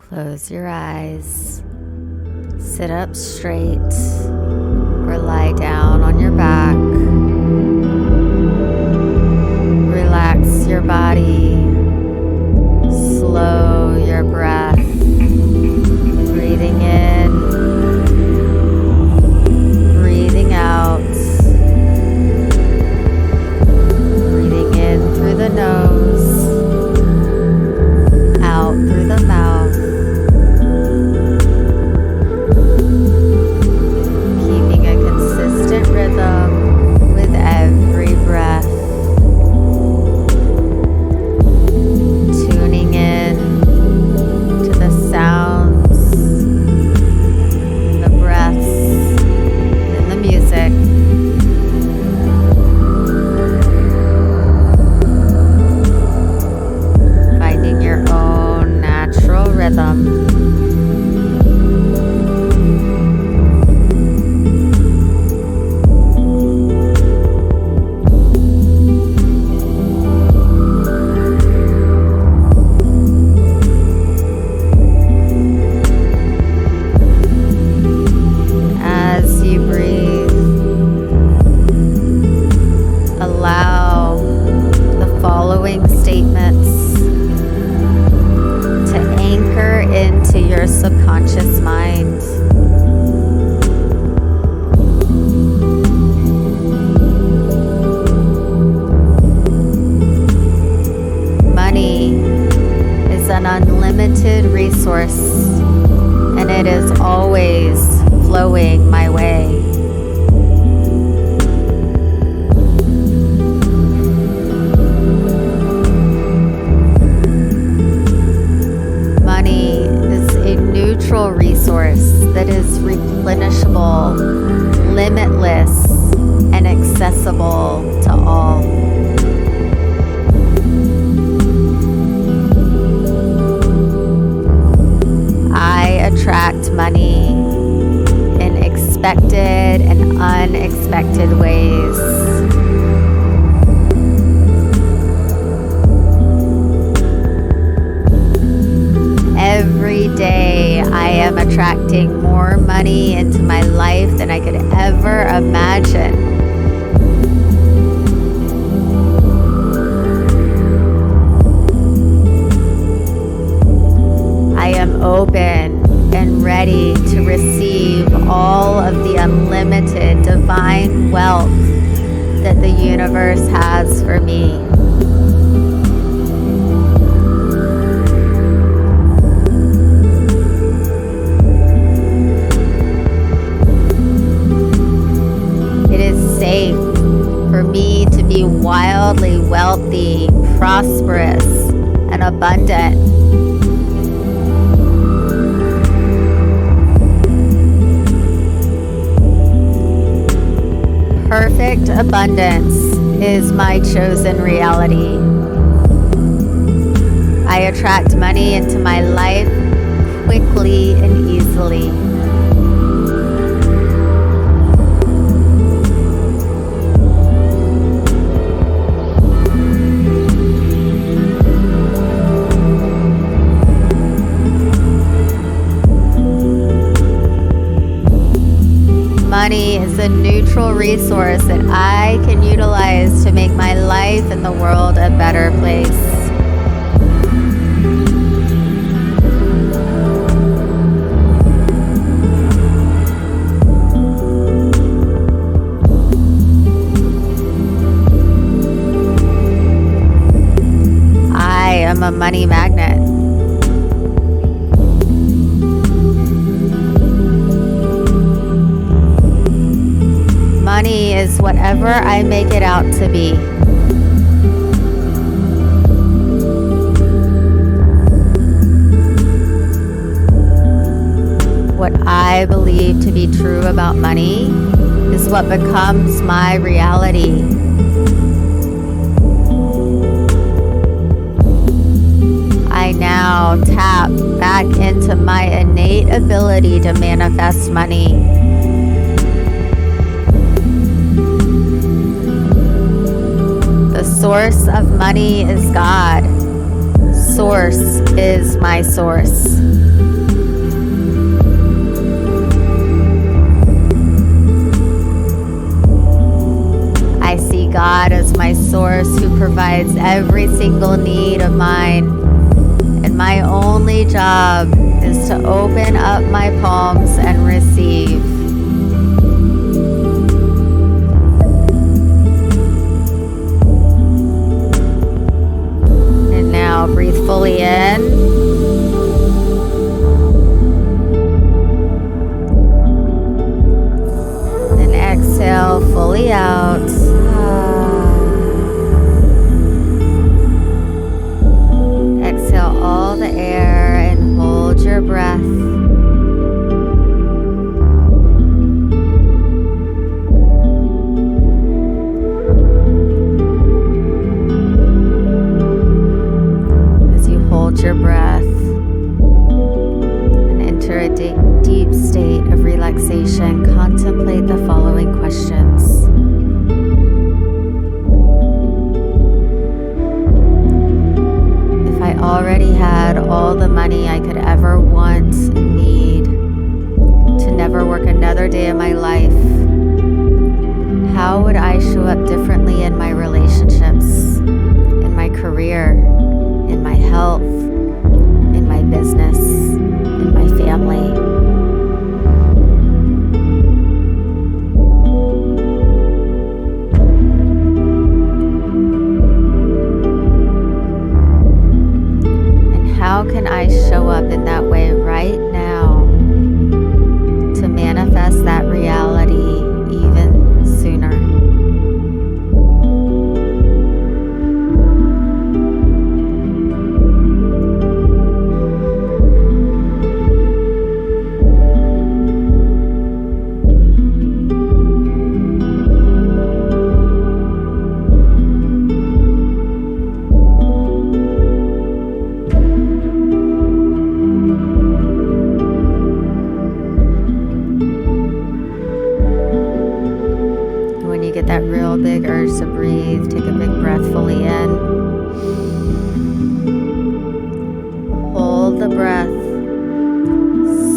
Close your eyes, sit up straight, or lie down on your back. Relax your body, slow your breath, breathing in, breathing out, breathing in through the nose, out through the mouth. Rhythm with every breath, tuning in to the sounds, the breaths, and the music. Finding your own natural rhythm. Subconscious mind. Money is an unlimited resource, and it is always flowing my way. Resource that is replenishable, limitless, and accessible to all. I attract money in expected and unexpected ways. Every day I am attracting more money into my life than I could ever imagine. I am open and ready to receive all of the unlimited divine wealth that the universe has for me. For me to be wildly wealthy, prosperous, and abundant. Perfect abundance is my chosen reality. I attract money into my life quickly and easily. Money is a neutral resource that I can utilize to make my life and the world a better place. I am a money magnet. Money is whatever I make it out to be. What I believe to be true about money is what becomes my reality. I now tap back into my innate ability to manifest money. The source of money is God. Source is my source. I see God as my source who provides every single need of mine. And my only job is to open up my palms and receive. And now breathe fully in. And exhale fully out. Exhale all the air and hold your breath. As you hold your breath and enter a deep state of relaxation, contemplate the following questions. I already had all the money I could ever want and need to never work another day of my life, how would I show up differently in my relationships, in my career, in my health, in my business, in my family? How can I show up in that way right now to manifest that reality even sooner? Get that real big urge to breathe, take a big breath fully in. Hold the breath.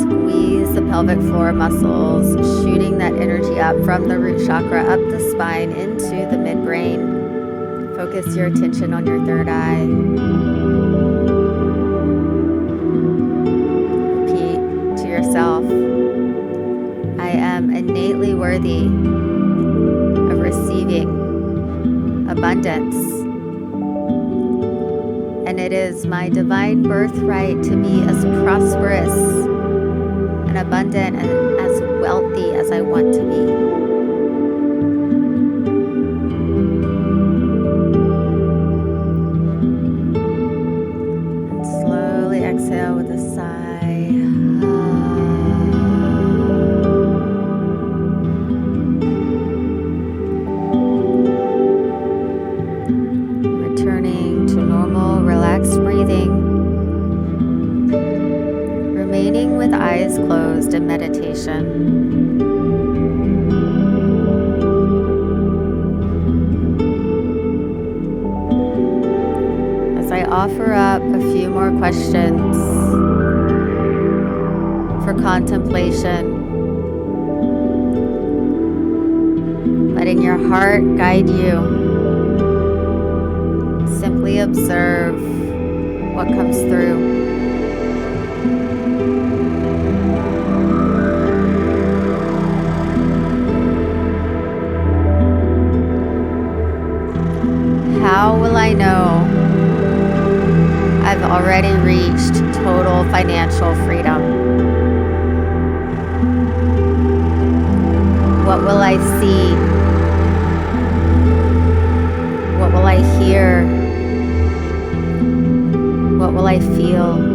Squeeze the pelvic floor muscles, shooting that energy up from the root chakra, up the spine, into the midbrain. Focus your attention on your third eye. Repeat to yourself, I am innately worthy receiving abundance, and it is my divine birthright to be as prosperous and abundant and as wealthy as I want to be. And slowly exhale with a sigh. Returning to normal, relaxed breathing, remaining with eyes closed in meditation. As I offer up a few more questions for contemplation, letting your heart guide you. Simply observe what comes through. How will I know I've already reached total financial freedom? What will I see? What will I hear? What will I feel?